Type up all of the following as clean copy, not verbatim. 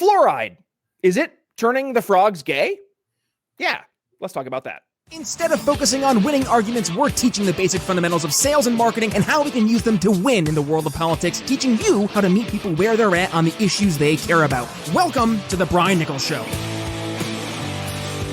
Fluoride. Is it turning the frogs gay? Yeah, let's talk about that. Instead of focusing on winning arguments, we're teaching the basic fundamentals of sales and marketing and how we can use them to win in the world of politics, teaching you how to meet people where they're at on the issues they care about. Welcome to The Brian Nichols Show.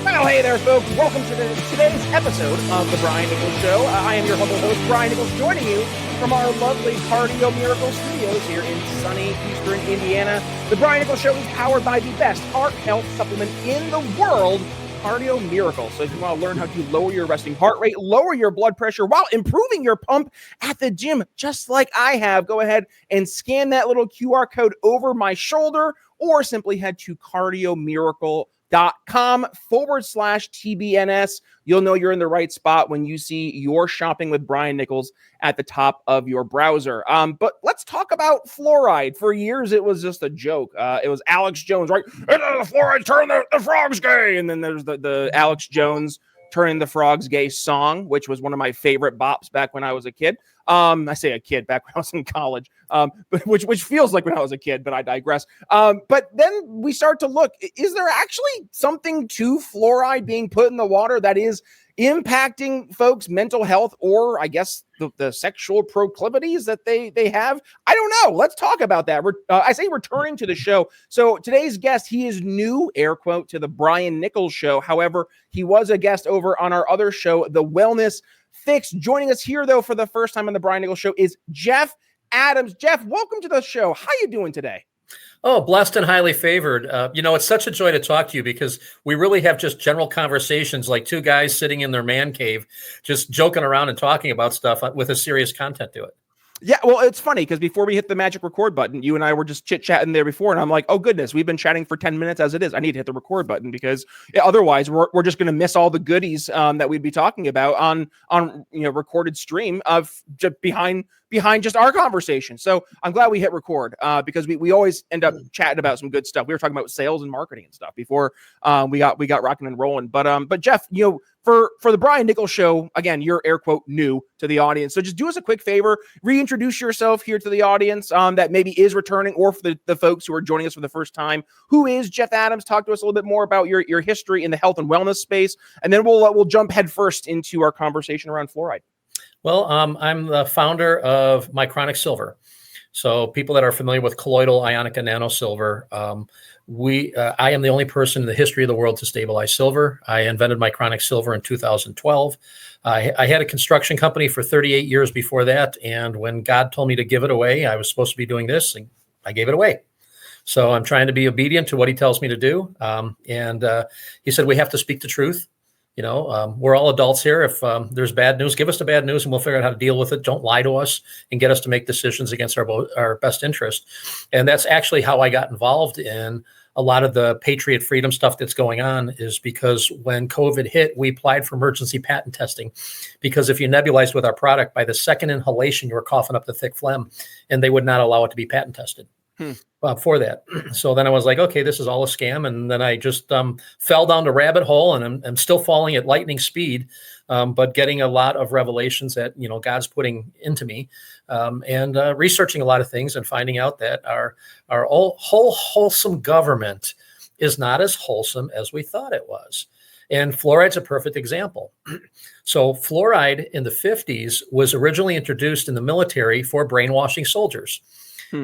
Well, hey there, folks. Welcome to today's episode of The Brian Nichols Show. I am your humble host, Brian Nichols, joining you from our lovely Cardio Miracle Studios here in sunny Eastern Indiana. The Brian Nichols Show is powered by the best heart health supplement in the world, Cardio Miracle. So if you want to learn how to lower your resting heart rate, lower your blood pressure while improving your pump at the gym, just like I have, go ahead and scan that little QR code over my shoulder or simply head to cardiomiracle.com/TBNS. You'll know you're in the right spot when you see your shopping with Brian Nichols at the top of your browser. But let's talk about fluoride. For years, it was just a joke. It was Alex Jones, right? The fluoride turned the frogs gay. And then there's the Alex Jones Turning the Frogs Gay song, which was one of my favorite bops back when I was a kid. I say a kid back when I was in college, but which feels like when I was a kid, but I digress. But then we start to look, is there actually something to fluoride being put in the water that is impacting folks' mental health, or I guess the sexual proclivities that they have? I don't know. Let's talk about that. I say returning to the show. So today's guest, he is new, air quote, to the Brian Nichols Show. However, he was a guest over on our other show, The Wellness Fix. Joining us here, though, for the first time on the Brian Nichols Show is Jeff Adams. Jeff, welcome to the show. How you doing today? Oh, blessed and highly favored. It's such a joy to talk to you because we really have just general conversations like two guys sitting in their man cave, just joking around and talking about stuff with a serious content to it. Yeah, well, it's funny because before we hit the magic record button, you and I were just chit-chatting there before, and I'm like, oh, goodness, we've been chatting for 10 minutes as it is. I need to hit the record button because otherwise we're just going to miss all the goodies that we'd be talking about on recorded stream of just behind just our conversation. So I'm glad we hit record because we always end up chatting about some good stuff. We were talking about sales and marketing and stuff before we got rocking and rolling. But Jeff, for the Brian Nichols Show, again, you're air quote new to the audience. So just do us a quick favor, reintroduce yourself here to the audience that maybe is returning, or for the folks who are joining us for the first time. Who is Jeff Adams? Talk to us a little bit more about your history in the health and wellness space, and then we'll jump headfirst into our conversation around fluoride. Well, I'm the founder of Mycronic Silver. So people that are familiar with colloidal, ionic, and nano silver, I am the only person in the history of the world to stabilize silver. I invented Mycronic Silver in 2012. I had a construction company for 38 years before that. And when God told me to give it away, I was supposed to be doing this, and I gave it away. So I'm trying to be obedient to what he tells me to do. He said, we have to speak the truth. We're all adults here. If there's bad news, give us the bad news and we'll figure out how to deal with it. Don't lie to us and get us to make decisions against our best interest. And that's actually how I got involved in a lot of the Patriot Freedom stuff that's going on, is because when COVID hit, we applied for emergency patent testing, because if you nebulized with our product, by the second inhalation, you were coughing up the thick phlegm, and they would not allow it to be patent tested. For that. So then I was like, okay, this is all a scam. And then I just fell down the rabbit hole, and I'm still falling at lightning speed, but getting a lot of revelations that, God's putting into me, and researching a lot of things and finding out that our whole wholesome government is not as wholesome as we thought it was. And fluoride's a perfect example. So fluoride in the 50s was originally introduced in the military for brainwashing soldiers,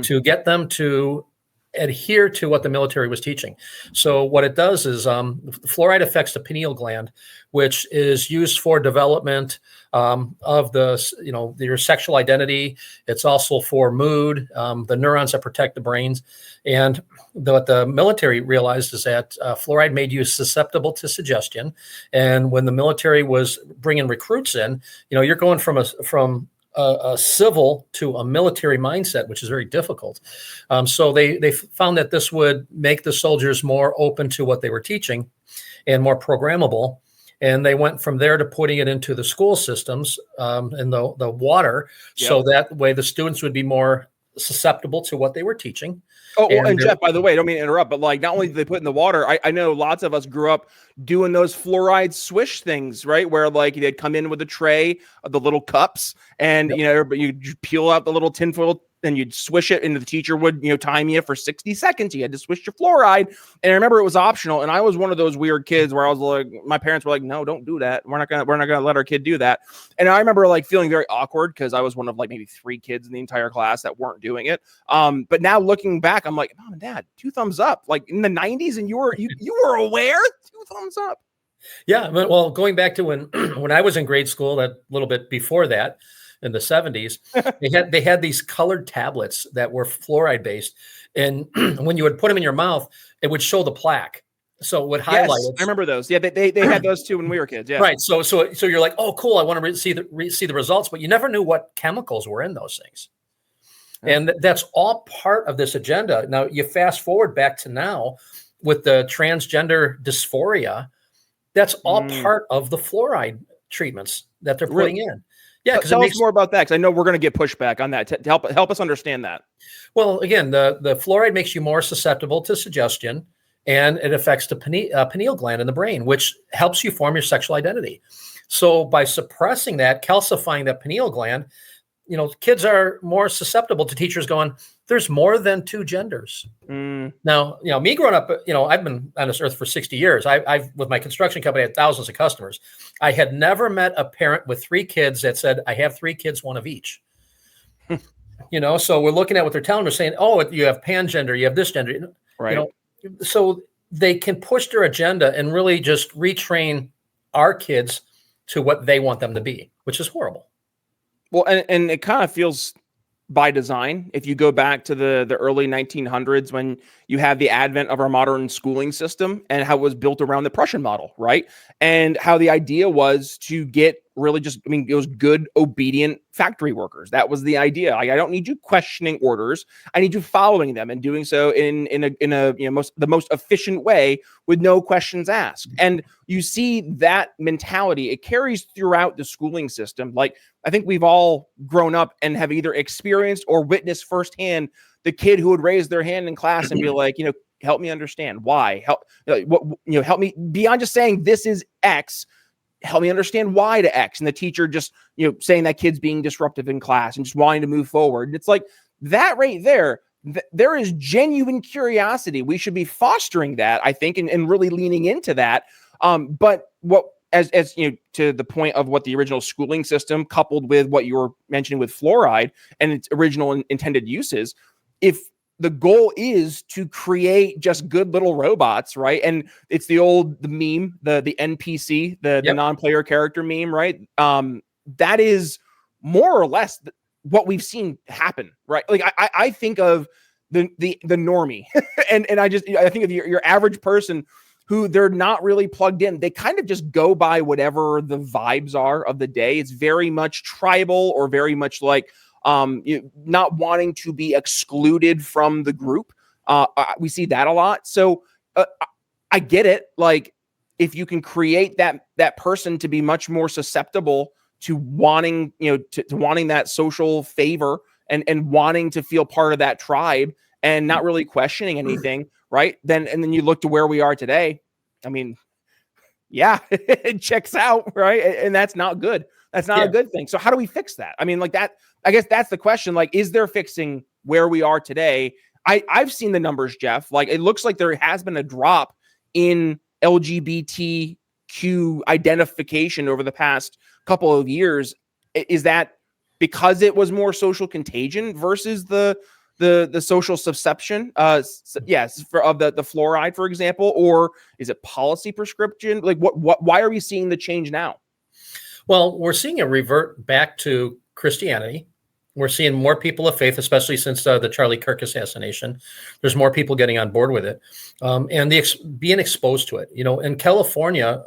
to get them to adhere to what the military was teaching. So what it does is fluoride affects the pineal gland, which is used for development of your sexual identity. It's also for mood, the neurons that protect the brains. And what the military realized is that fluoride made you susceptible to suggestion. And when the military was bringing recruits in, you're going from a civil to a military mindset, which is very difficult. So they found that this would make the soldiers more open to what they were teaching and more programmable. And they went from there to putting it into the school systems and the water. Yep. So that way the students would be more susceptible to what they were teaching. Oh, and Jeff, by the way, I don't mean to interrupt, but not only did they put in the water, I know lots of us grew up doing those fluoride swish things, right? Where they'd come in with a tray of the little cups, and yep. You peel out the little tinfoil then you'd swish it, and the teacher would, time you for 60 seconds. You had to swish your fluoride. And I remember it was optional. And I was one of those weird kids where I was like, my parents were like, no, don't do that. We're not gonna let our kid do that. And I remember like feeling very awkward because I was one of like maybe 3 kids in the entire class that weren't doing it. But now looking back, I'm like, Mom and Dad, 2 thumbs up. Like in the 90s, and you were aware. 2 thumbs up. Yeah. Well, going back to when I was in grade school, that little bit before that, in the 70s, they had these colored tablets that were fluoride based, and when you would put them in your mouth, it would show the plaque. So it would highlight it. I remember those. Yeah, they had those too when we were kids. Yeah. Right. So you're like, oh, cool. I want to see the results, but you never knew what chemicals were in those things. And that's all part of this agenda. Now you fast forward back to now with the transgender dysphoria. That's all part of the fluoride treatments that they're putting in. Yeah, because tell us more about that, because I know we're going to get pushback on that. To help us understand that. Well, again, the fluoride makes you more susceptible to suggestion, and it affects the pineal gland in the brain, which helps you form your sexual identity. So by suppressing that, calcifying that pineal gland, kids are more susceptible to teachers going, there's more than 2 genders. Now, me growing up, I've been on this earth for 60 years. I've with my construction company, I had thousands of customers. I had never met a parent with 3 kids that said, I have 3 kids, 1 of each. So we're looking at what they're telling us, saying, oh, you have pangender, you have this gender. Right. So they can push their agenda and really just retrain our kids to what they want them to be, which is horrible. Well, and it kind of feels by design. If you go back to the early 1900s, when you have the advent of our modern schooling system and how it was built around the Prussian model, right? And how the idea was to get really it was good, obedient factory workers. That was the idea. I don't need you questioning orders. I need you following them and doing so in the most efficient way with no questions asked. And you see that mentality, it carries throughout the schooling system. Like, I think we've all grown up and have either experienced or witnessed firsthand the kid who would raise their hand in class and be like, help me understand why. Help me beyond just saying this is X. Help me understand why to X. And the teacher just, saying that kid's being disruptive in class and just wanting to move forward. And it's like that right there. There is genuine curiosity. We should be fostering that, I think, and really leaning into that. But what, as to the point of what the original schooling system coupled with what you were mentioning with fluoride and its original intended uses, if the goal is to create just good little robots, right? And it's the meme, the NPC, the non-player character meme, right? That is more or less what we've seen happen, right? Like I think of the normie, and I think of your average person who they're not really plugged in. They kind of just go by whatever the vibes are of the day. It's very much tribal or very much like not wanting to be excluded from the group. We see that a lot. So I get it. Like, if you can create that person to be much more susceptible to wanting, to wanting that social favor and wanting to feel part of that tribe and not really questioning anything, right? Then you look to where we are today. I mean, yeah, it checks out, right? And that's not good. That's not a good thing. So how do we fix that? I mean, like that, I guess that's the question. Like, is there fixing where we are today? I've seen the numbers, Jeff. Like, it looks like there has been a drop in LGBTQ identification over the past couple of years. Is that because it was more social contagion versus the social subception, yes, of the fluoride, for example, or is it policy prescription? Like, why are we seeing the change now? Well, we're seeing a revert back to Christianity. We're seeing more people of faith, especially since the Charlie Kirk assassination. There's more people getting on board with it, and being exposed to it. In California,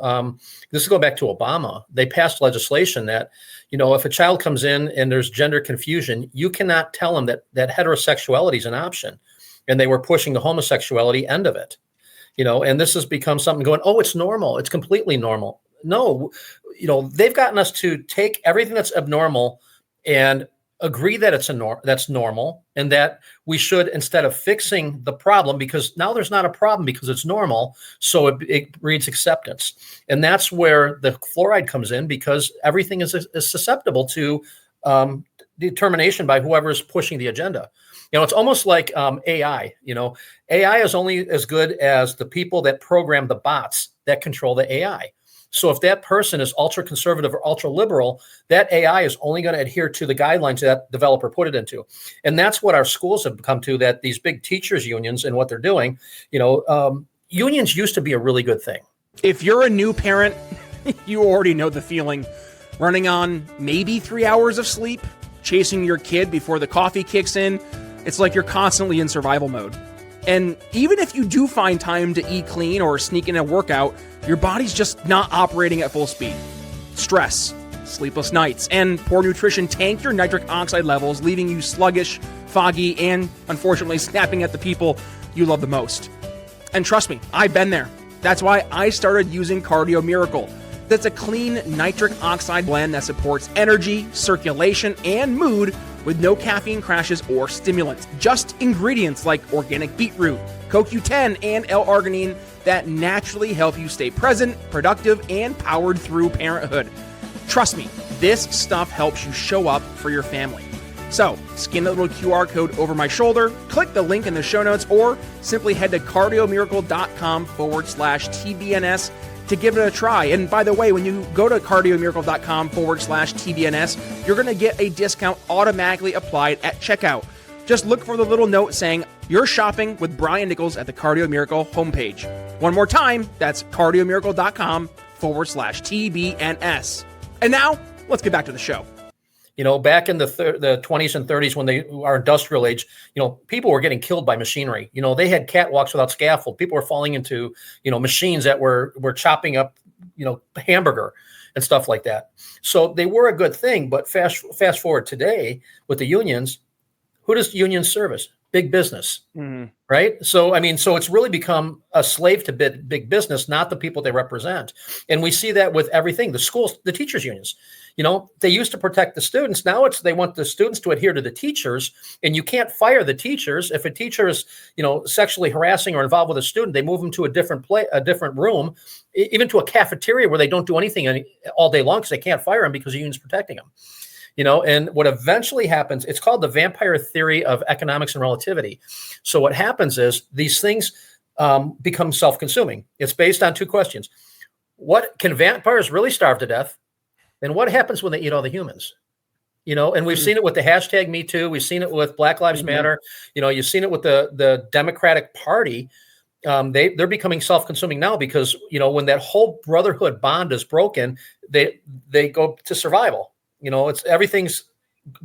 this is going back to Obama. They passed legislation that, if a child comes in and there's gender confusion, you cannot tell them that heterosexuality is an option, and they were pushing the homosexuality end of it. And this has become something going, oh, it's normal. It's completely normal. No, they've gotten us to take everything that's abnormal and agree that that's normal, and that we should, instead of fixing the problem, because now there's not a problem because it's normal, so it breeds acceptance. And that's where the fluoride comes in, because everything is susceptible to determination by whoever's pushing the agenda. It's almost like AI. AI is only as good as the people that program the bots that control the AI. So if that person is ultra conservative or ultra liberal, that AI is only going to adhere to the guidelines that developer put it into. And that's what our schools have come to, that these big teachers unions and what they're doing, unions used to be a really good thing. If you're a new parent, you already know the feeling. Running on maybe 3 hours of sleep, chasing your kid before the coffee kicks in, it's like you're constantly in survival mode. And even if you do find time to eat clean or sneak in a workout, your body's just not operating at full speed. Stress, sleepless nights, and poor nutrition tank your nitric oxide levels, leaving you sluggish, foggy, and unfortunately snapping at the people you love the most. And trust me, I've been there. That's why I started using Cardio Miracle. That's a clean nitric oxide blend that supports energy, circulation, and mood with no caffeine crashes or stimulants. Just ingredients like organic beetroot, CoQ10, and L-arginine that naturally help you stay present, productive, and powered through parenthood. Trust me, this stuff helps you show up for your family. So, scan the little QR code over my shoulder, click the link in the show notes, or simply head to cardiomiracle.com/TBNS to give it a try. And by the way, when you go to cardiomiracle.com/TBNS, you're going to get a discount automatically applied at checkout. Just look for the little note saying you're shopping with Brian Nichols at the Cardio Miracle homepage. One more time, that's cardiomiracle.com/TBNS. And now, let's get back to the show. Back in the 20s and 30s, when our industrial age, people were getting killed by machinery. They had catwalks without scaffold. People were falling into, machines that were chopping up, hamburger and stuff like that. So they were a good thing. But fast forward today with the unions, who does unions service? Big business, right? So, so it's really become a slave to big business, not the people they represent. And we see that with everything. The schools, the teachers unions, they used to protect the students. Now they want the students to adhere to the teachers, and you can't fire the teachers. If a teacher is, sexually harassing or involved with a student, they move them to a different room, even to a cafeteria where they don't do anything all day long because they can't fire them because the union's protecting them. And what eventually happens, it's called the vampire theory of economics and relativity. So what happens is these things become self-consuming. It's based on two questions. What can vampires really starve to death? And what happens when they eat all the humans? And we've seen it with the hashtag Me Too. We've seen it with Black Lives Matter. You've seen it with the Democratic Party. They're becoming self-consuming now because, when that whole brotherhood bond is broken, they go to survival. It's everything's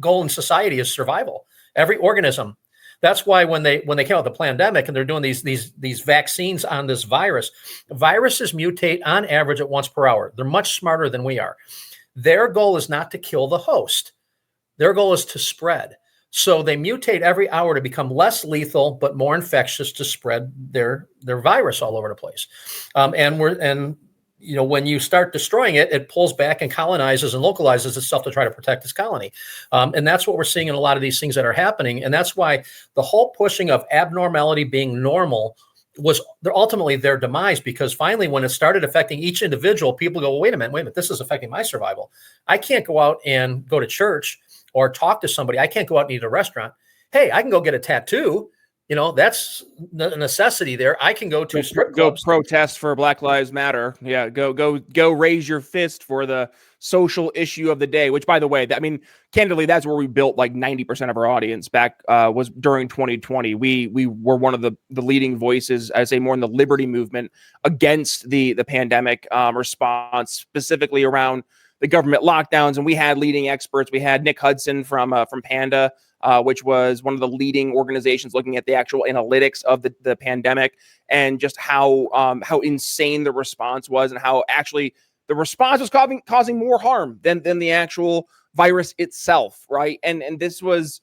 goal in society is survival. Every organism. That's why when they came out with the pandemic and they're doing these vaccines on this virus, viruses mutate on average at once per hour. They're much smarter than we are. Their goal is not to kill the host. Their goal is to spread. So they mutate every hour to become less lethal, but more infectious to spread their virus all over the place. When you start destroying it, it pulls back and colonizes and localizes itself to try to protect its colony. And that's what we're seeing in a lot of these things that are happening. And that's why the whole pushing of abnormality being normal was ultimately their demise, because finally, when it started affecting each individual, people go, well, wait a minute, this is affecting my survival. I can't go out and go to church or talk to somebody. I can't go out and eat at a restaurant. Hey, I can go get a tattoo. That's a necessity there. I can go to strip clubs. Go protest for Black Lives Matter. Yeah, go raise your fist for the social issue of the day, which, by the way, candidly, that's where we built like 90% of our audience back was during 2020. We were one of the leading voices, I'd say, more in the liberty movement against the pandemic response, specifically around the government lockdowns. And we had leading experts. We had Nick Hudson from Panda, which was one of the leading organizations looking at the actual analytics of the pandemic, and just how insane the response was, and how actually the response was causing more harm than the actual virus itself, right? And this was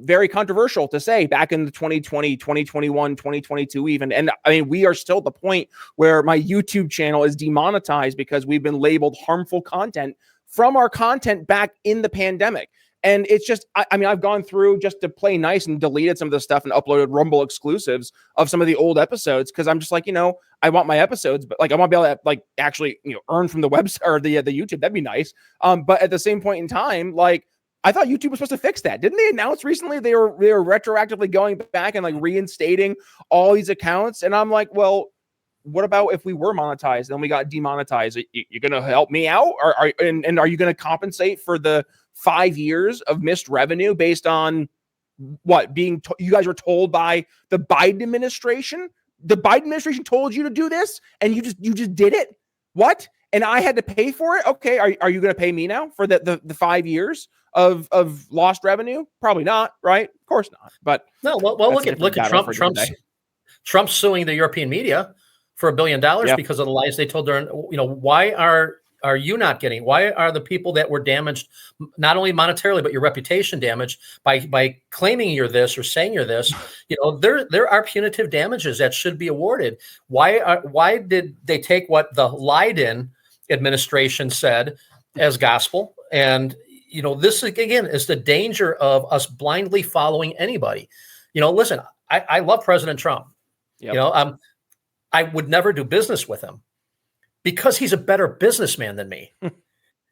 very controversial to say back in the 2020, 2021, 2022 even. And we are still at the point where my YouTube channel is demonetized because we've been labeled harmful content from our content back in the pandemic. And it's just, I've gone through just to play nice and deleted some of the stuff and uploaded Rumble exclusives of some of the old episodes, because I'm just like, I want my episodes, but I want to be able to actually, earn from the website or the YouTube. That'd be nice. But at the same point in time, I thought YouTube was supposed to fix that. Didn't they announce recently they were retroactively going back and like reinstating all these accounts? And I'm like, well, what about if we were monetized and we got demonetized? You're going to help me out? And are you going to compensate for the 5 years of missed revenue based on what you guys were told by the Biden administration? The Biden administration told you to do this and you just did it. What? And I had to pay for it. Okay. Are you going to pay me now for the 5 years of lost revenue? Probably not. Right. Of course not. But no, well look at Trump. Trump's suing the European media for $1 billion because of the lies they told during, why are you not getting, why are the people that were damaged, not only monetarily, but your reputation damaged by claiming you're this or saying you're this, there are punitive damages that should be awarded. Why did they take what the Leiden administration said as gospel? And, this again is the danger of us blindly following anybody. Listen, I love President Trump. Yep. I would never do business with him because he's a better businessman than me.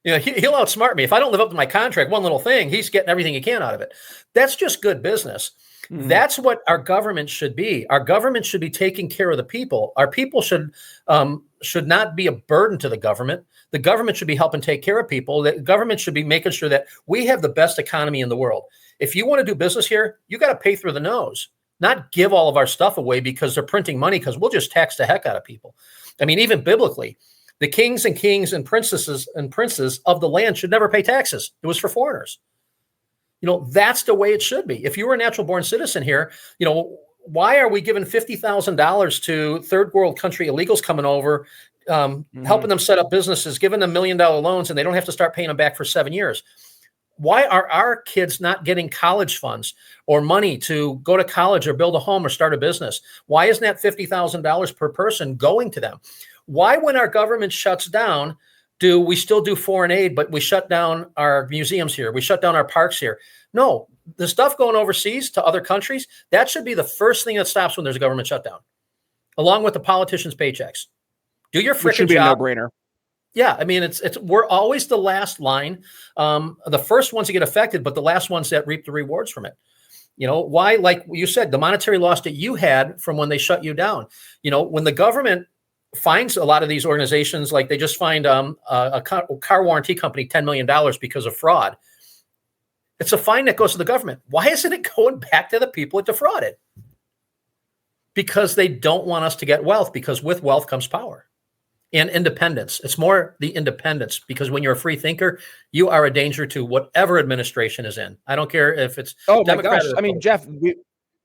He'll outsmart me. If I don't live up to my contract, one little thing, he's getting everything he can out of it. That's just good business. Mm-hmm. That's what our government should be. Our government should be taking care of the people. Our people should not be a burden to the government. The government should be helping take care of people. The government should be making sure that we have the best economy in the world. If you want to do business here, you got to pay through the nose. Not give all of our stuff away because they're printing money, because we'll just tax the heck out of people. I mean, even biblically, the kings and princes of the land should never pay taxes. It was for foreigners. That's the way it should be. If you were a natural born citizen here, why are we giving $50,000 to third world country illegals coming over, helping them set up businesses, giving them $1 million loans, and they don't have to start paying them back for 7 years? Why are our kids not getting college funds or money to go to college or build a home or start a business? Why isn't that $50,000 per person going to them? Why, when our government shuts down, do we still do foreign aid, but we shut down our museums here? We shut down our parks here? No, the stuff going overseas to other countries, that should be the first thing that stops when there's a government shutdown, along with the politicians' paychecks. Do your freaking job. Be a no-brainer. Yeah, I mean, we're always the last line, the first ones to get affected, but the last ones that reap the rewards from it. Why? Like you said, the monetary loss that you had from when they shut you down. When the government finds a lot of these organizations, like they just fined a car warranty company $10 million because of fraud. It's a fine that goes to the government. Why isn't it going back to the people it defrauded? Because they don't want us to get wealth, because with wealth comes power. And independence. It's more the independence, because when you're a free thinker, you are a danger to whatever administration is in. I don't care if it's Democrat. I mean, Jeff,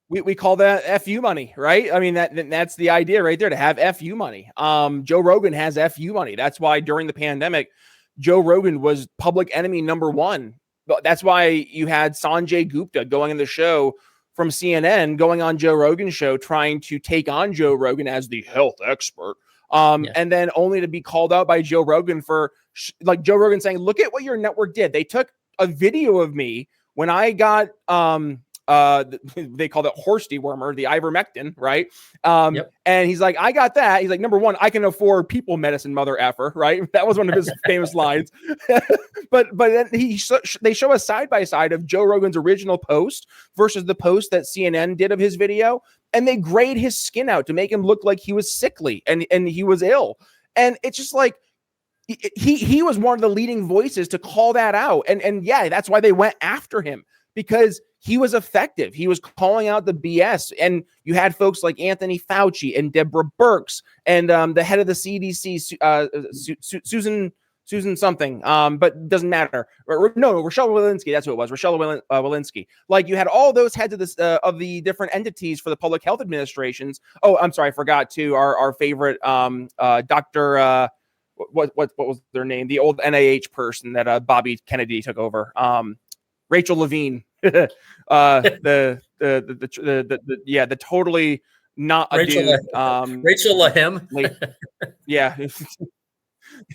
we call that FU money, right? I mean, that's the idea right there, to have FU money. Joe Rogan has FU money. That's why during the pandemic, Joe Rogan was public enemy number one. That's why you had Sanjay Gupta going in the show from CNN, going on Joe Rogan's show, trying to take on Joe Rogan as the health expert. And then only to be called out by Joe Rogan for like Joe Rogan saying, look at what your network did. They took a video of me when I got, they call it horse dewormer, the ivermectin, right? And he's like, I got that. He's like, number one, I can afford people medicine, mother effer, right? That was one of his famous lines. but then they show a side by side of Joe Rogan's original post versus the post that CNN did of his video, and they grade his skin out to make him look like he was sickly and he was ill. And it's just like, he was one of the leading voices to call that out. And yeah, that's why they went after him, because he was effective. He was calling out the BS. And you had folks like Anthony Fauci and Deborah Birx and the head of the CDC, Susan something, but doesn't matter. No, Rochelle Walensky. That's who it was. Rochelle Walensky. Like, you had all those heads of the different entities for the public health administrations. Oh, I'm sorry, I forgot too. Our favorite Dr. What was their name? The old NIH person that Bobby Kennedy took over. Rachel Levine. The totally not a Rachel, dude. Rachel Lahim. Yeah.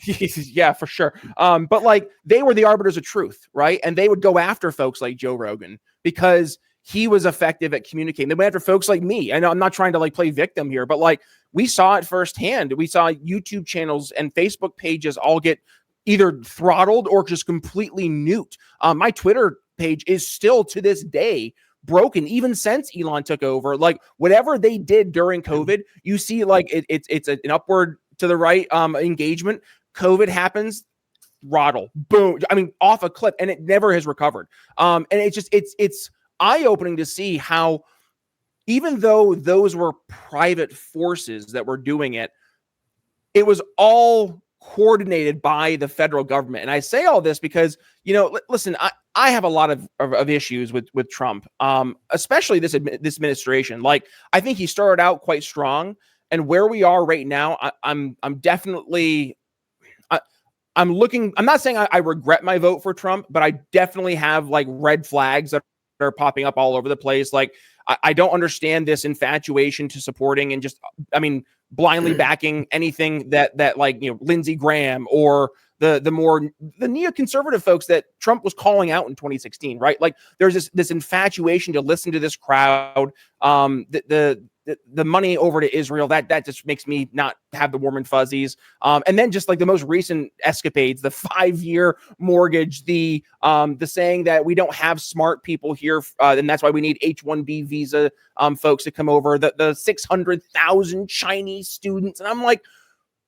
Yeah, for sure. But like, they were the arbiters of truth, right? And they would go after folks like Joe Rogan because he was effective at communicating. They went after folks like me. I know I'm not trying to like play victim here, but like, we saw it firsthand. We saw YouTube channels and Facebook pages all get either throttled or just completely nuked. My Twitter page is still to this day broken, even since Elon took over. Like whatever they did during COVID, you see like it's an upward to the right engagement. COVID happens, throttle, boom. I mean, off a cliff, and it never has recovered. And it's eye-opening to see how, even though those were private forces that were doing it, it was all coordinated by the federal government. And I say all this because, listen, I have a lot of issues with Trump, especially this administration. Like, I think he started out quite strong, and where we are right now, I'm definitely. I'm looking. I'm not saying I regret my vote for Trump, but I definitely have like red flags that are popping up all over the place. Like, I don't understand this infatuation to supporting and just, blindly backing anything that like, Lindsey Graham or the neoconservative folks that Trump was calling out in 2016, right? Like, there's this infatuation to listen to this crowd. The money over to Israel, that just makes me not have the warm and fuzzies. And then just like the most recent escapades, the 5-year mortgage, the saying that we don't have smart people here, and that's why we need H-1B visa folks to come over, the 600,000 Chinese students. And I'm like,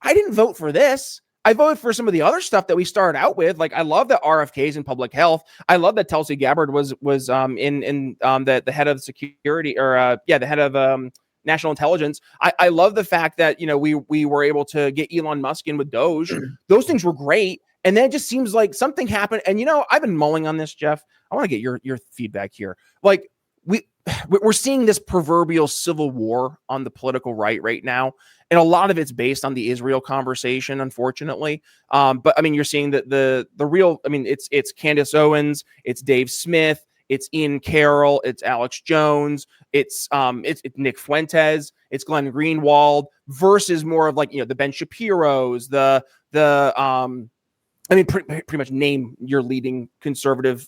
I didn't vote for this. I voted for some of the other stuff that we started out with. Like, I love that RFK's in public health. I love that Tulsi Gabbard was in the head of security, or the head of national intelligence. I love the fact that we were able to get Elon Musk in with Doge. Those things were great. And then it just seems like something happened. And I've been mulling on this, Jeff. I want to get your feedback here. Like, we're seeing this proverbial civil war on the political right now. And a lot of it's based on the Israel conversation, unfortunately. But I mean, you're seeing that the real, it's Candace Owens, it's Dave Smith, it's Ian Carroll, it's Alex Jones, it's Nick Fuentes, it's Glenn Greenwald versus more of like, the Ben Shapiros, pretty much name your leading conservative,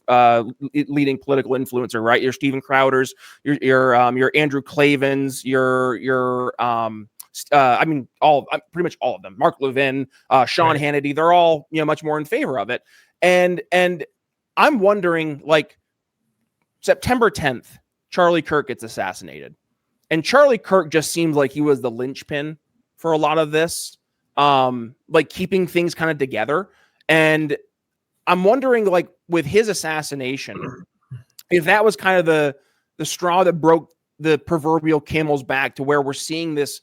leading political influencer, right? Your Steven Crowders, your Andrew Clavens, pretty much all of them. Mark Levin, Sean Right. Hannity, they're all much more in favor of it. And I'm wondering, like, September 10th, Charlie Kirk gets assassinated, and Charlie Kirk just seems like he was the linchpin for a lot of this, like keeping things kind of together. And I'm wondering, like, with his assassination, if that was kind of the straw that broke the proverbial camel's back to where we're seeing this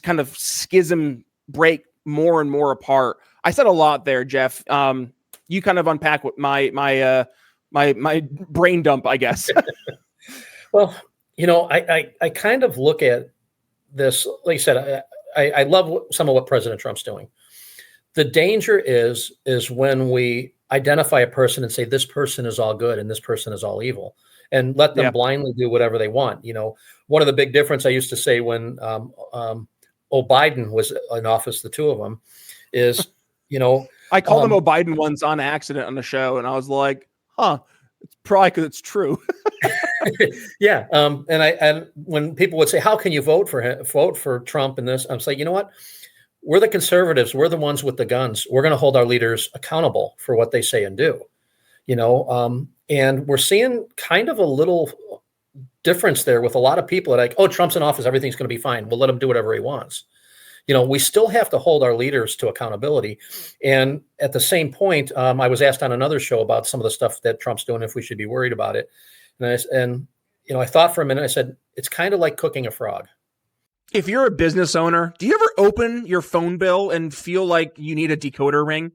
kind of schism break more and more apart. I said a lot there, Jeff. You kind of unpack what my brain dump, I guess. Well, I kind of look at this, like I said, I love some of what President Trump's doing. The danger is when we identify a person and say, this person is all good and this person is all evil, and let them blindly do whatever they want. One of the big difference I used to say when O'Biden was in office, the two of them, is, I called them O'Biden once on accident on the show, and I was like, it's probably because it's true. Yeah. And when people would say, how can you vote for Trump in this? I'm saying, you know what? We're the conservatives. We're the ones with the guns. We're going to hold our leaders accountable for what they say and do, and we're seeing kind of a little difference there with a lot of people that are like, oh, Trump's in office, everything's going to be fine. We'll let him do whatever he wants. We still have to hold our leaders to accountability. And at the same point, I was asked on another show about some of the stuff that Trump's doing, if we should be worried about it. And I thought for a minute, I said, it's kind of like cooking a frog. If you're a business owner, do you ever open your phone bill and feel like you need a decoder ring?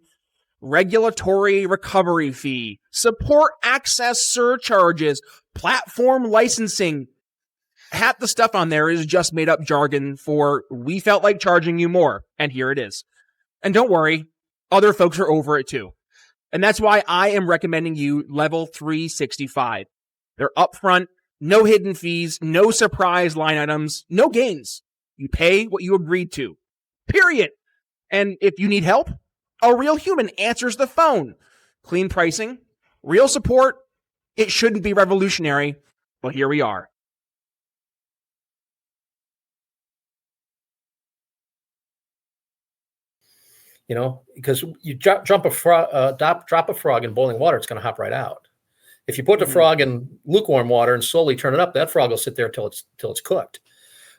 Regulatory recovery fee, support access surcharges, platform licensing. Half the stuff on there is just made up jargon for, we felt like charging you more, and here it is. And don't worry, other folks are over it too. And that's why I am recommending you Level 365. They're upfront, no hidden fees, no surprise line items, no gains. You pay what you agreed to, period. And if you need help, a real human answers the phone. Clean pricing, real support. It shouldn't be revolutionary, but here we are. Because you drop a frog in boiling water, it's going to hop right out. If you put the frog in lukewarm water and slowly turn it up, that frog will sit there till it's cooked.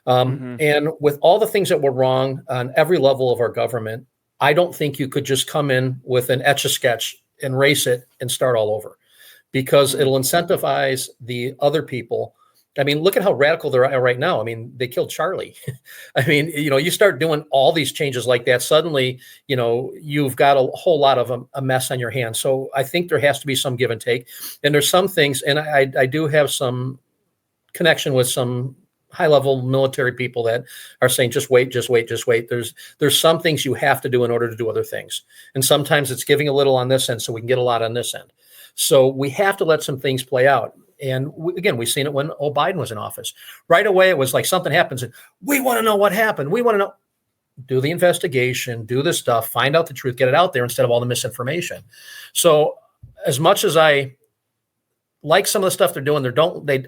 And with all the things that were wrong on every level of our government, I don't think you could just come in with an etch-a-sketch and erase it and start all over, because it'll incentivize the other people. I mean, look at how radical they're right now. I mean, they killed Charlie. I mean, you start doing all these changes like that, suddenly, you've got a whole lot of a mess on your hands. So I think there has to be some give and take. And there's some things, and I do have some connection with some high-level military people that are saying, just wait. There's some things you have to do in order to do other things. And sometimes it's giving a little on this end so we can get a lot on this end. So we have to let some things play out. And we've seen it when Biden was in office. Right away, it was like something happens and we want to know what happened. We want to know. Do the investigation, do the stuff, find out the truth, get it out there instead of all the misinformation. So as much as I like some of the stuff they're doing,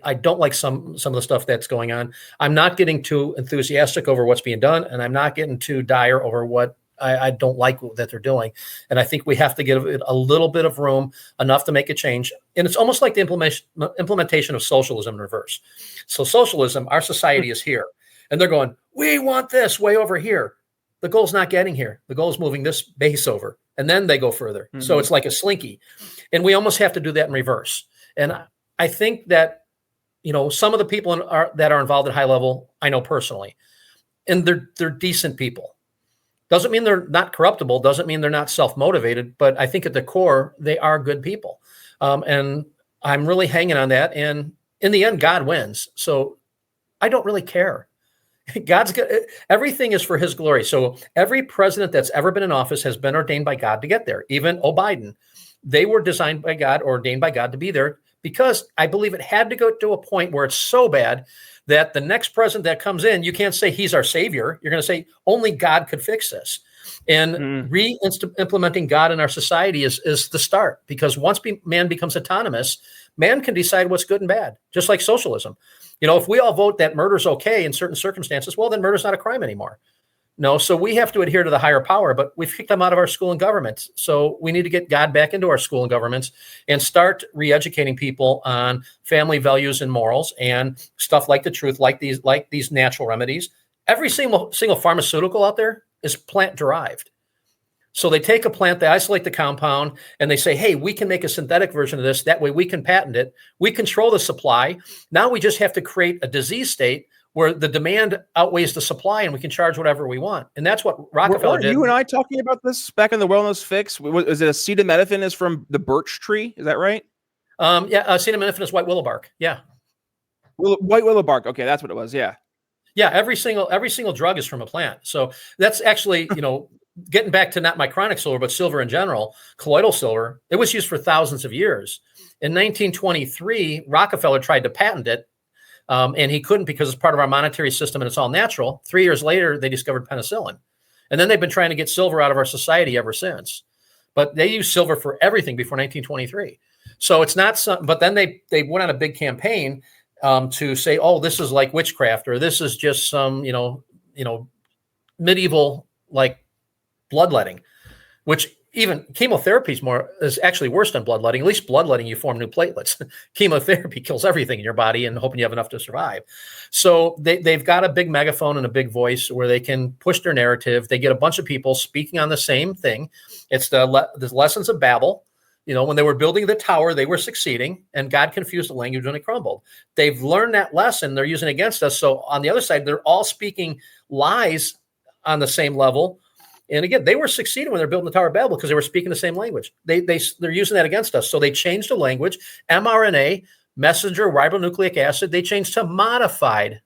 I don't like some of the stuff that's going on. I'm not getting too enthusiastic over what's being done, and I'm not getting too dire over what I don't like that they're doing. And I think we have to give it a little bit of room, enough to make a change. And it's almost like the implementation of socialism in reverse. So socialism, our society is here, and they're going, we want this way over here. The goal's not getting here. The goal is moving this base over, and then they go further. So it's like a slinky. And we almost have to do that in reverse. And I think that, some of the people that are involved at high level, I know personally, and they're decent people. Doesn't mean they're not corruptible. Doesn't mean they're not self-motivated. But I think at the core, they are good people. And I'm really hanging on that. And in the end, God wins. So I don't really care. Everything is for his glory. So every president that's ever been in office has been ordained by God to get there. Even Biden, they were designed by God, ordained by God to be there, because I believe it had to go to a point where it's so bad that the next president that comes in, you can't say he's our savior. You're going to say only God could fix this. And re-implementing God in our society is the start, because once man becomes autonomous, man can decide what's good and bad, just like socialism. If we all vote that murder's okay in certain circumstances, well, then murder's not a crime anymore. No, so we have to adhere to the higher power, but we've kicked them out of our school and governments. So we need to get God back into our school and governments and start re-educating people on family values and morals and stuff like the truth, like these natural remedies. Every single pharmaceutical out there is plant derived. So they take a plant, they isolate the compound, and they say, hey, we can make a synthetic version of this. That way we can patent it. We control the supply. Now we just have to create a disease state where the demand outweighs the supply, and we can charge whatever we want. And that's what Rockefeller did. You and I talking about this back in the Wellness Fix? Is it acetaminophen is from the birch tree? Is that right? Yeah, acetaminophen is white willow bark. Yeah. White willow bark. Okay, that's what it was. Yeah. Yeah, every single drug is from a plant. So that's actually, getting back to not my chronic silver, but silver in general, colloidal silver, it was used for thousands of years. In 1923, Rockefeller tried to patent it. And he couldn't, because it's part of our monetary system and it's all natural. 3 years later, they discovered penicillin. And then they've been trying to get silver out of our society ever since. But they used silver for everything before 1923. So it's not but then they went on a big campaign to say, oh, this is like witchcraft, or this is just some, medieval like bloodletting, which even chemotherapy is actually worse than bloodletting. At least bloodletting, you form new platelets. Chemotherapy kills everything in your body and hoping you have enough to survive. So they've got a big megaphone and a big voice where they can push their narrative. They get a bunch of people speaking on the same thing. It's the lessons of Babel. When they were building the tower, they were succeeding, and God confused the language when it crumbled. They've learned that lesson. They're using it against us. So on the other side, they're all speaking lies on the same level. And again, they were succeeding when they're building the Tower of Babel because they were speaking the same language. They're using that against us. So they changed the language. mRNA, messenger ribonucleic acid, they changed to modified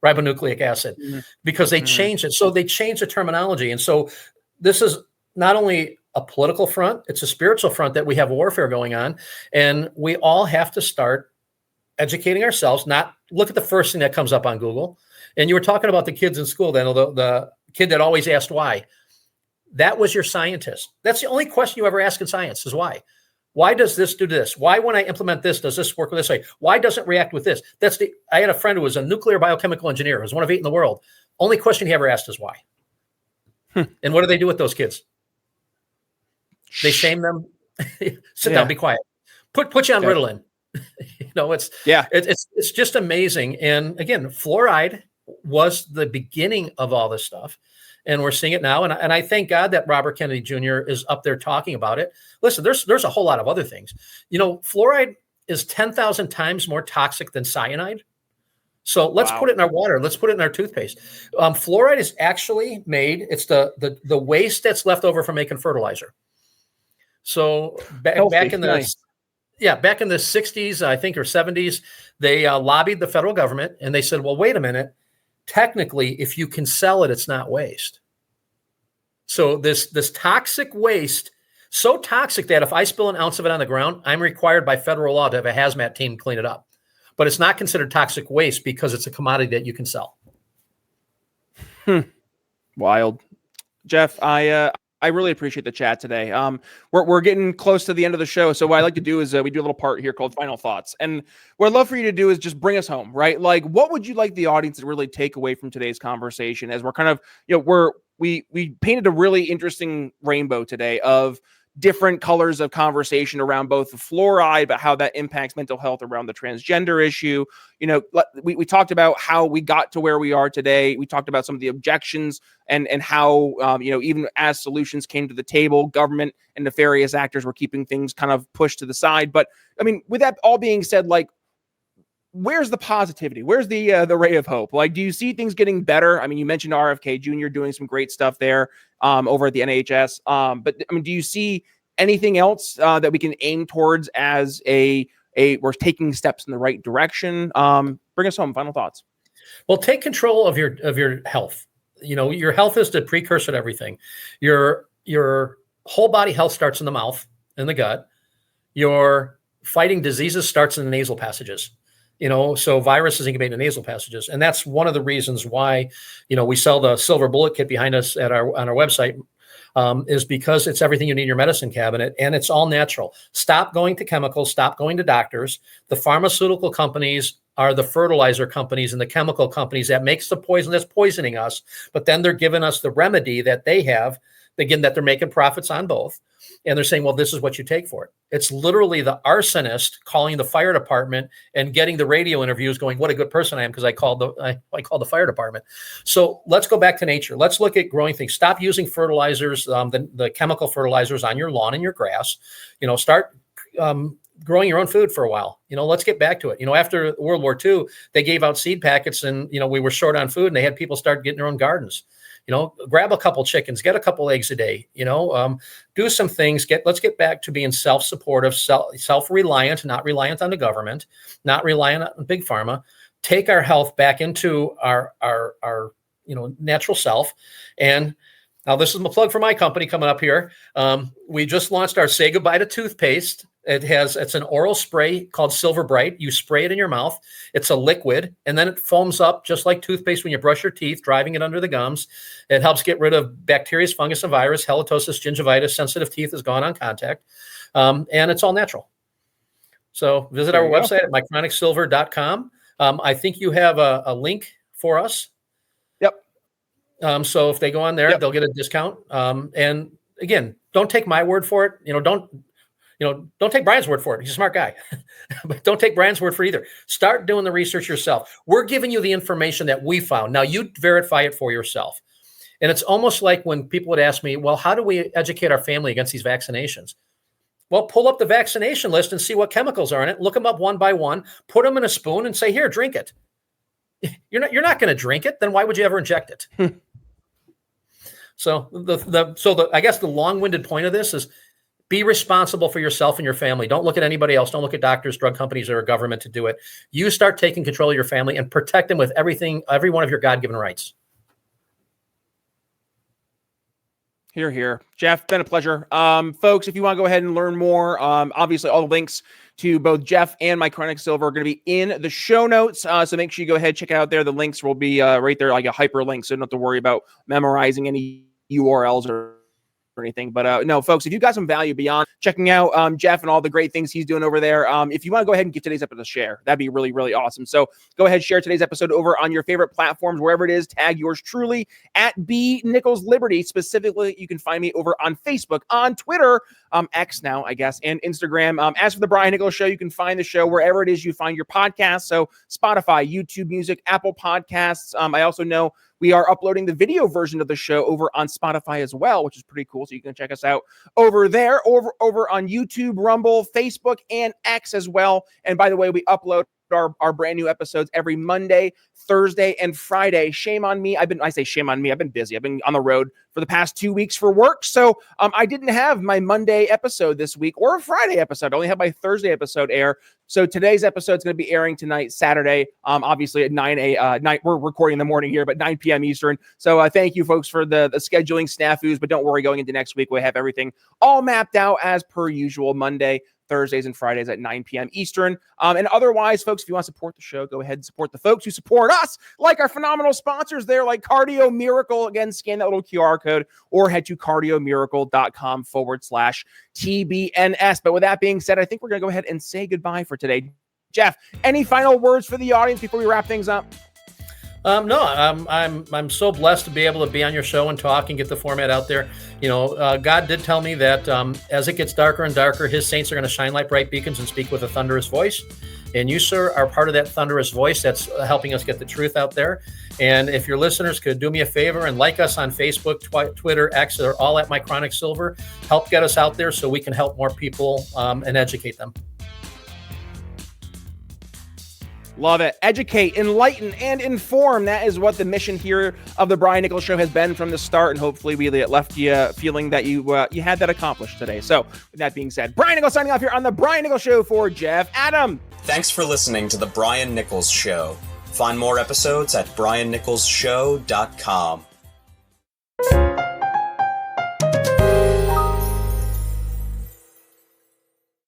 ribonucleic acid because they changed it. So they changed the terminology. And so this is not only a political front, it's a spiritual front that we have warfare going on. And we all have to start educating ourselves, not look at the first thing that comes up on Google. And you were talking about the kids in school, Daniel, the kid that always asked why. That was your scientist. That's the only question you ever ask in science is why. Why does this do this? Why, when I implement this, does this work this way? Why doesn't it react with this? I had a friend who was a nuclear biochemical engineer. He was one of 8 in the world. Only question he ever asked is why. And what do they do with those kids? They shame them. Sit down, be quiet. Put you on Okay. Ritalin. It's Yeah. it's just amazing. And again, fluoride was the beginning of all this stuff, and we're seeing it now. And I thank God that Robert Kennedy Jr. is up there talking about it. Listen, there's a whole lot of other things. Fluoride is 10,000 times more toxic than cyanide. So let's put it in our water. Let's put it in our toothpaste. Fluoride is actually made. It's the waste that's left over from making fertilizer. So back in the Nice. back in the 60s, I think, or 70s, they lobbied the federal government and they said, well, wait a minute. Technically, if you can sell it, it's not waste. So this toxic waste, so toxic that if I spill an ounce of it on the ground, I'm required by federal law to have a hazmat team clean it up. But it's not considered toxic waste because it's a commodity that you can sell. Wild. Jeff, I really appreciate the chat today. We're getting close to the end of the show. So what I like to do is we do a little part here called Final Thoughts. And what I'd love for you to do is just bring us home, right? Like, what would you like the audience to really take away from today's conversation as we're kind of, we painted a really interesting rainbow today of different colors of conversation around both the fluoride, but how that impacts mental health around the transgender issue. We talked about how we got to where we are today. We talked about some of the objections and how, even as solutions came to the table, government and nefarious actors were keeping things kind of pushed to the side. But I mean, with that all being said, like, where's the positivity? Where's the ray of hope? Like, do you see things getting better? I mean, you mentioned RFK Jr. doing some great stuff there over at the NHS. But I mean, do you see anything else that we can aim towards as we're taking steps in the right direction? Bring us home. Final thoughts. Well, take control of your health. Your health is the precursor to everything. Your whole body health starts in the mouth and the gut. Your fighting diseases starts in the nasal passages. So viruses incubate in the nasal passages. And that's one of the reasons why, we sell the silver bullet kit behind us on our website, is because it's everything you need in your medicine cabinet, and it's all natural. Stop going to chemicals, stop going to doctors. The pharmaceutical companies are the fertilizer companies and the chemical companies that makes the poison that's poisoning us, but then they're giving us the remedy that they have, again, that they're making profits on both. And they're saying, well, this is what you take for it. It's literally the arsonist calling the fire department and getting the radio interviews going, what a good person I am because I called the fire department. So let's go back to nature. Let's look at growing things. Stop using fertilizers, the chemical fertilizers on your lawn and your grass. Start growing your own food for a while. Let's get back to it. After World War II, they gave out seed packets and, we were short on food and they had people start getting their own gardens. Grab a couple chickens, get a couple eggs a day, do some things, let's get back to being self-supportive, self-reliant, not reliant on the government, not reliant on big pharma, take our health back into our natural self. And now this is my plug for my company coming up here. We just launched our Say Goodbye to Toothpaste. It's an oral spray called Silver Bright. You spray it in your mouth. It's a liquid, and then it foams up just like toothpaste when you brush your teeth, driving it under the gums. It helps get rid of bacteria, fungus, and virus. Halitosis, gingivitis, sensitive teeth is gone on contact, and it's all natural. So visit our website at mychronicsilver.com. I think you have a link for us. Yep. So if they go on there, they'll get a discount. And again, don't take my word for it. Don't take Brian's word for it. He's a smart guy, but don't take Brian's word for it either. Start doing the research yourself. We're giving you the information that we found. Now you verify it for yourself. And it's almost like when people would ask me, well, how do we educate our family against these vaccinations? Well, pull up the vaccination list and see what chemicals are in it. Look them up one by one, put them in a spoon and say, here, drink it. You're not going to drink it. Then why would you ever inject it? So I guess the long-winded point of this is be responsible for yourself and your family. Don't look at anybody else. Don't look at doctors, drug companies, or a government to do it. You start taking control of your family and protect them with every one of your God-given rights. Hear, hear. Jeff, been a pleasure. Folks, if you want to go ahead and learn more, obviously all the links to both Jeff and My Chronic Silver are going to be in the show notes. So make sure you go ahead, check it out there. The links will be right there, like a hyperlink. So you don't have to worry about memorizing any URLs or anything. But no, folks, if you got some value beyond checking out Jeff and all the great things he's doing over there, if you want to go ahead and give today's episode a share, that'd be really, really awesome. So go ahead, share today's episode over on your favorite platforms, wherever it is. Tag yours truly at B Nichols Liberty. Specifically, you can find me over on Facebook, on Twitter, X now, I guess, and Instagram. As for the Brian Nichols Show, you can find the show wherever it is you find your podcast. So Spotify, YouTube Music, Apple Podcasts. I also know we are uploading the video version of the show over on Spotify as well, which is pretty cool. So you can check us out over there, over on YouTube, Rumble, Facebook, and X as well. And by the way, we upload our brand new episodes every Monday, Thursday, and Friday. Shame on me. I've been busy. I've been on the road for the past 2 weeks for work. So I didn't have my Monday episode this week or a Friday episode. I only have my Thursday episode air. So today's episode is going to be airing tonight, Saturday, obviously at 9 we're recording in the morning here, but 9 p.m. Eastern. So thank you folks for the scheduling snafus, but don't worry, going into next week, we have everything all mapped out as per usual. Monday, Thursdays, and Fridays at 9 p.m. Eastern. And otherwise, folks, if you want to support the show, go ahead and support the folks who support us, like our phenomenal sponsors there, like Cardio Miracle. Again, scan that little QR code or head to cardiomiracle.com/TBNS. But with that being said, I think we're going to go ahead and say goodbye for today. Jeff, any final words for the audience before we wrap things up? No, I'm so blessed to be able to be on your show and talk and get the format out there. You know, God did tell me that as it gets darker and darker, his saints are going to shine like bright beacons and speak with a thunderous voice. And you, sir, are part of that thunderous voice that's helping us get the truth out there. And if your listeners could do me a favor and like us on Facebook, Twitter, X, they're all at My Chronic Silver, help get us out there so we can help more people and educate them. Love it. Educate, enlighten, and inform. That is what the mission here of the Brian Nichols Show has been from the start, and hopefully we left you feeling that you had that accomplished today. So with that being said, Brian Nichols signing off here on the Brian Nichols Show for Jeff Adam. Thanks for listening to the Brian Nichols Show. Find more episodes at briannicholsshow.com.